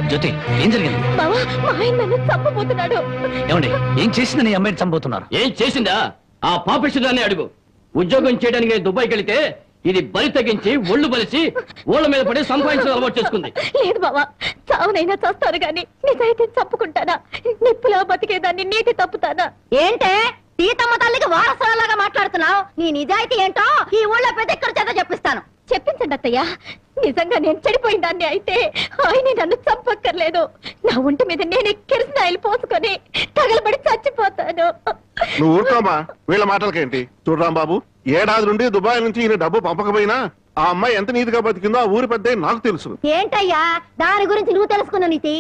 జ్యోతి ఏం జరిగింది? బావా మా ఆయన నన్ను చంపబోతున్నాడు. ఏమండి ఏం చేసిందని నీ అమ్మాయిని చంపబోతున్నారు? ఏం చేసిందా? ఆ పాపిష్టిదాన్ని అడుగు. ఉద్యోగం చేయడానికి దుబాయ్కి వెళితే ఇది బలి తగ్గించి ఒళ్ళు బలిసి ఓళ్ళ మీద పడి సంపాదించడం అలవాటు చేసుకుంది. లేదు బావా, చావునైనా చేస్తారు గాని నిజాయితీ చంపుకుంటానా? నిప్పులా బతికేదాన్ని నీతి తప్పుతానా? ఏంటే సీతమ్మ తల్లికి వారసులాగా మాట్లాడుతున్నావు? నీ నిజాయితీ ఏంటో ఈ ఊళ్ళో పెద్ద ఇక్కడ చేత చెప్పిస్తాను. చెప్పించండి అత్తయ్య. నిజంగా నేను చెడిపోయిన దాన్ని అయితే ఆయన నన్ను చంపక్కర్లేదు. నా ఒంటి మీద నేనే కిరసనాయిలు పోసుకొని తగలబడి చచ్చిపోతాను. నువ్వు ఊరుకోమా, వీళ్ళ మాటలకేంటి? చూడరాం బాబు, ఏడాది నుండి దుబాయ్ నుంచి ఈయన డబ్బు పంపకపోయినా ఆ అమ్మాయి ఎంత నీతిగా బతికిందో ఆ ఊరి పెద్ద నాకు తెలుసు. ఏంటయ్యా దాని గురించి నువ్వు తెలుసుకున్న నీతి?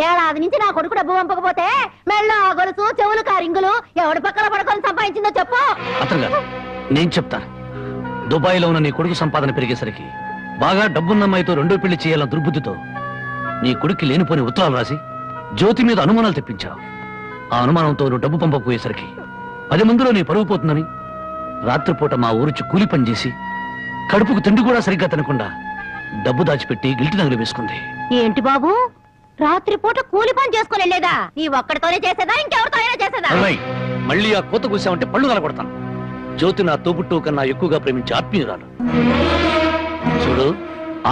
ఏడాది నుంచి నా కొడుకు డబ్బు పంపకపోతే మెళ్ళ గొలుసు చెవులు కారింగులు ఎవడి పక్కన పడుకొని సంపాదించిందో చెప్పు. అతను నేను చెప్తాను. దుబాయ్ లో ఉన్న నీ కొడుకు సంపాదన పెరిగేసరికి బాగా డబ్బున్న అమ్మాయితో రెండో పెళ్లి చేయాలన్న దుర్బుద్ధితో నీ కొడుక్కి లేనిపోని ఉత్తరాలు రాసి జ్యోతి మీద అనుమానాలు తెప్పించావు. ఆ అనుమానంతో నువ్వు డబ్బు పంపకపోయేసరికి 10 మందిలో నీ పరువు పోతుందని రాత్రిపూట మా ఊరుచి కూలి పని చేసి కడుపుకు తిండి కూడా సరిగ్గా తినకుండా డబ్బు దాచిపెట్టి గిల్టి నగలు వేసుకుంది. ఏంటి బాబు, రాత్రిపూట కూలి పని చేసుకుని వెళ్ళేదా? నీ ఒక్కడితోనే చేసేదా ఇంకెవరితో అయినా చేసేదా? మళ్ళీ ఆ కోత కూసామంటే పళ్ళు కలగొడతాను. జ్యోతి నా తోబుట్టు కన్నా ఎక్కువగా ప్రేమించే ఆత్మీయురాలు. చూడు,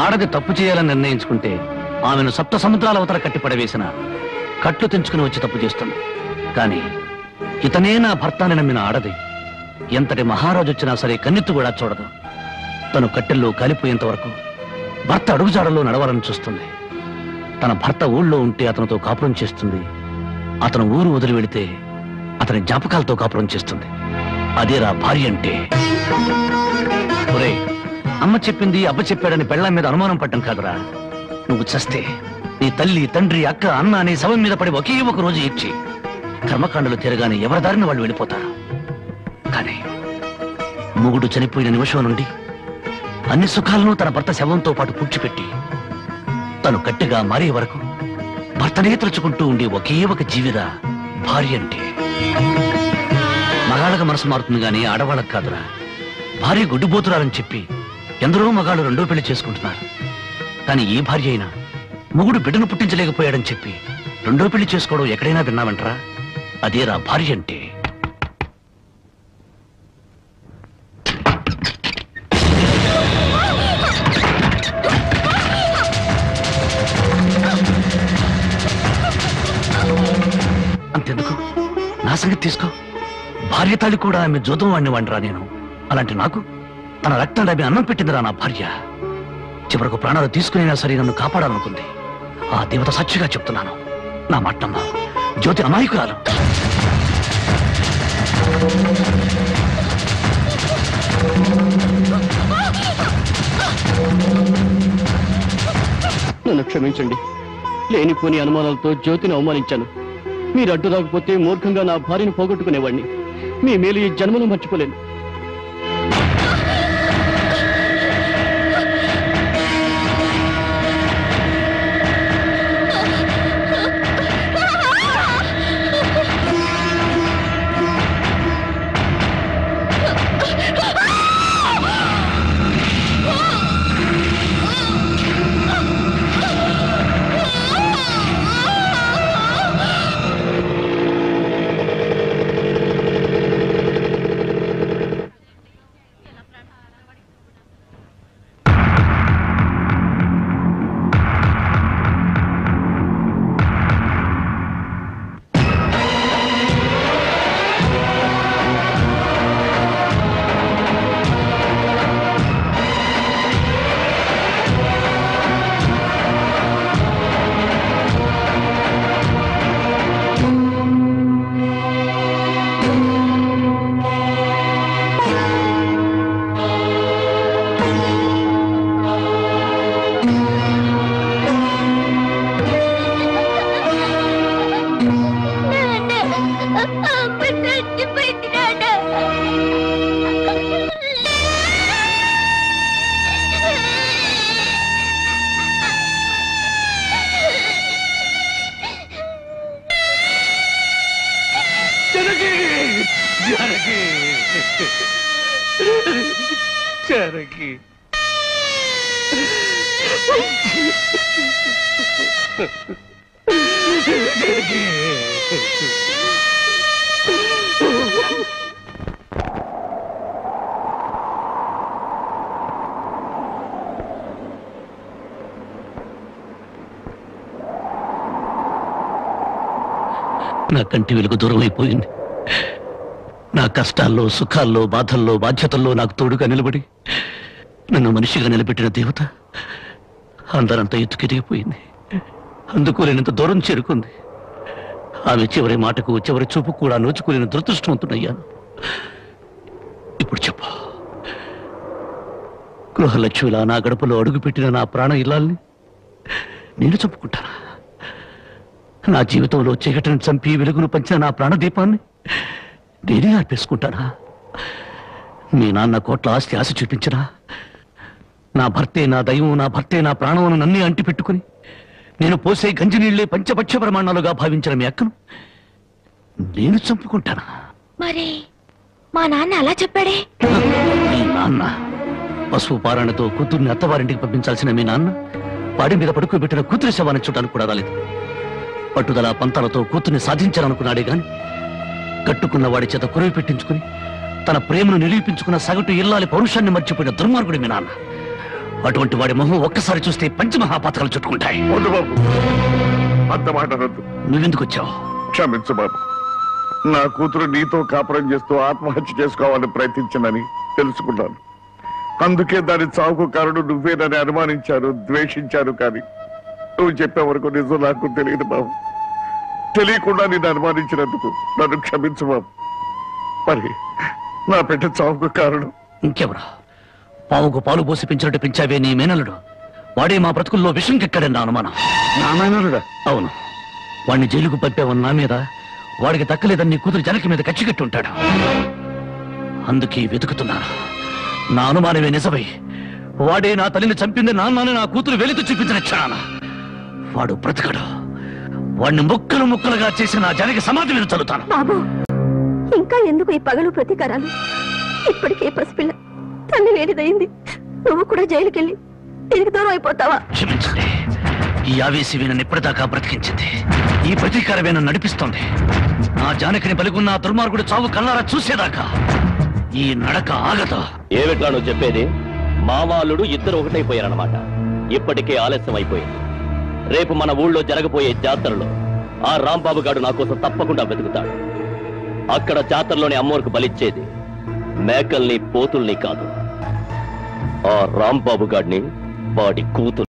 ఆడది తప్పు చేయాలని నిర్ణయించుకుంటే ఆమెను 7 సముద్రాల అవతల కట్టి పడవేసిన కట్లు తెంచుకుని వచ్చి తప్పు చేస్తుంది. కానీ ఇతనే నా భర్తని నమ్మిన ఆడది ఎంతటి మహారాజు వచ్చినా సరే కన్నెత్తు కూడా చూడదు. తను కట్టెల్లో కాలిపోయేంత వరకు భర్త అడుగుజాడల్లో నడవాలని చూస్తుంది. తన భర్త ఊళ్ళో ఉంటే అతనితో కాపురం చేస్తుంది. అతను ఊరు వదిలి వెళితే అతని జ్ఞాపకాలతో కాపురం చేస్తుంది. అదేరా భార్య అంటే. ఒరే, అమ్మ చెప్పింది అబ్బ చెప్పాడని పెళ్ళాం మీద అనుమానం పడ్డం కాదురా. నువ్వు చస్తే నీ తల్లి తండ్రి అక్క అన్న అనే శవం మీద పడి ఒకే ఒక రోజు ఇచ్చి కర్మకాండలు తిరగానే ఎవరి దారిని వాళ్ళు వెళ్ళిపోతారు. కానీ మొగుడు చనిపోయిన నిమిషం నుండి అన్ని సుఖాలను తన భర్త శవంతో పాటు పూడ్చిపెట్టి తను గట్టిగా మారే వరకు భర్తనే తలుచుకుంటూ ఉండే ఒకే ఒక జీవిరా భార్య అంటే. మగాళ్ళకి మనసు మారుతుంది గానీ ఆడవాళ్ళకు కాదురా. భార్య గుడ్డుబోతురాలని చెప్పి ఎందరో మగాళ్ళు రెండో పెళ్లి చేసుకుంటున్నారు. కానీ ఏ భార్య అయినా మొగుడు బిడ్డను పుట్టించలేకపోయాడని చెప్పి రెండో పెళ్లి చేసుకోవడం ఎక్కడైనా విన్నావంటరా? అదేరా భార్య అంటే. అంతెందుకు, నా సంగతి తీసుకో. భార్య తాళి కూడా ఆమె జోదం వాడిని వాడిరా నేను. అలాంటి నాకు తన రక్తం ఆమె అన్నం పెట్టిందిరా నా భార్య. చివరకు ప్రాణాలు తీసుకునేనా సరే నన్ను కాపాడాలనుకుంది. ఆ దేవత సాక్షిగా చెప్తున్నాను, నా మాటమ్మ జ్యోతి అమాయకురాలు. నన్ను క్షమించండి. లేనిపోని అనుమానాలతో జ్యోతిని అవమానించాను. మీరు అడ్డు రాకపోతే మూర్ఖంగా నా భార్యను పోగొట్టుకునేవాడిని. మీ మేలు ఈ జన్మలో మర్చిపోలేను. నా కంటి వెలుగు దూరం అయిపోయింది. నా కష్టాల్లో, సుఖాల్లో, బాధల్లో, బాధ్యతల్లో నాకు తోడుగా నిలబడి నన్ను మనిషిగా నిలబెట్టిన దేవత అందరంతా ఎత్తుకెదిగిపోయింది. అందుకోలేనంత దూరం చేరుకుంది. ఆమె చివరి మాటకు, చివరి చూపు కూడా నోచుకోలేని దురదృష్టవంతుడయ్యాను. ఇప్పుడు చెప్పు, గృహలక్ష్మిలా నా గడపలో అడుగుపెట్టిన నా ప్రాణ ఇల్లాల్ని నేను చంపుకుంటానా? నా జీవితంలో చీకటిని చంపి వెలుగును పంచిన నా ప్రాణదీపాన్ని నేనే అర్పేసుకుంటానా? మీ నాన్న కోట్ల ఆస్తి ఆశ చూపించినా, నా భర్తే నా దైవం, నా భర్తే నా ప్రాణమును నన్నే అంటి పెట్టుకుని నేను పోసే గంజినీళ్లే పంచపక్ష ప్రమాణాలుగా భావించిన మీ అక్కను నేను చంపుకుంటానా? మరి మా నాన్న అలా చెప్పాడే. మీ నాన్న పశువు పారాణతో కూతుర్ని అత్తవారింటికి పంపించాల్సిన మీ నాన్న వాడి మీద పడుకోబెట్టిన కూతురి శవాన్ని చూడడానికి కూడా రాలేదు. పట్టుదల పంతాలతో కూతుర్ని సాధించాలనుకున్నాడే గాని కట్టుకున్న వాడి చేత కురవి పెట్టించుకుని తన ప్రేమను నిరూపించుకున్న సగటు ఇల్లాలి పౌరుషాన్ని మర్చిపోయిన దుర్మార్గుడి మీ నాన్న. అటువంటి వాడి మొహం ఒక్కసారి చూస్తే పంచమహాపాతకాలు చుట్టుకుంటాయి. అంత మాట అనొద్దు. నువ్వెందుకు వచ్చావు? క్షమించు బాబు. నా కూతురు నీతో కాపురం చేస్తూ ఆత్మహత్య చేసుకోవాలని ప్రయత్నించిందని తెలుసుకున్నాను. అందుకే దాని చావుకు కారణం నువ్వేనని అనుమానించాను, ద్వేషించాను. కానీ నువ్వు చెప్పే వరకు నిజం నాకు తెలియదు బాబు. తెలియకుండా నేను అనుమానించినందుకు నన్ను క్షమించు బాబు. మరి నా బిడ్డ చావుకు కారణం ఇంకెవరా? పావుకు పాలు పోసి పెంచినట్టు పెంచావే నీ మేనల్లుడు. వాడే మా బ్రతుకుల్లో విషం కెక్కాడని నా అనుమానం. నా మేనల్లుడా? అవును. వాడిని జైలుకు పంపావని నా మీద, వాడికి దక్కలేదని నీ కూతురు జనకి మీద కచ్చికట్టి ఉంటాడు. అందుకే వెతుకుతున్నాను. నా అనుమానమే నిజమై వాడే నా తల్లిని చంపింది నాన్నని నా కూతురు వెలితో చూపించిన క్షణాన వాడు బ్రతకడు. వాడిని ముక్కలు ముక్కలుగా చేసి నా జనకి సమాధి మీద చల్లుతాను. బాబు, ఇంకా ఎందుకు ఈ పగలు ప్రతీకారాలు? ఇప్పటికే పసిపిల్ల తల్లి వేడిదయింది. నువ్వు కూడా జైలుకెళ్ళి తిరిగి దూరం అయిపోతావా? క్షమించండి. ఈ ఆవేశమే నన్ను ఇప్పటిదాకా బ్రతికించింది. ఈ ప్రతీకారమే నన్ను నడిపిస్తోంది. నా జానకిని బలిగున్న ఆ దుర్మార్గుడు చావు కళ్ళారా చూసేదాకా ఈ నడక ఆగదు. ఏమిట్లా నువ్వు చెప్పేది? మామాలుడు ఇద్దరు ఒకటైపోయారన్నమాట. ఇప్పటికే ఆలస్యం అయిపోయింది. రేపు మన ఊళ్ళో జరగబోయే జాతరలో ఆ రాంబాబు గారు నా కోసం తప్పకుండా వెతుకుతాడు. అక్కడ జాతరలోని అమ్మోరికి బలిచ్చేది మేకల్ని, పోతుల్ని కాదు, ఆ రాంబాబు గాడిని, వాడి కూతురు.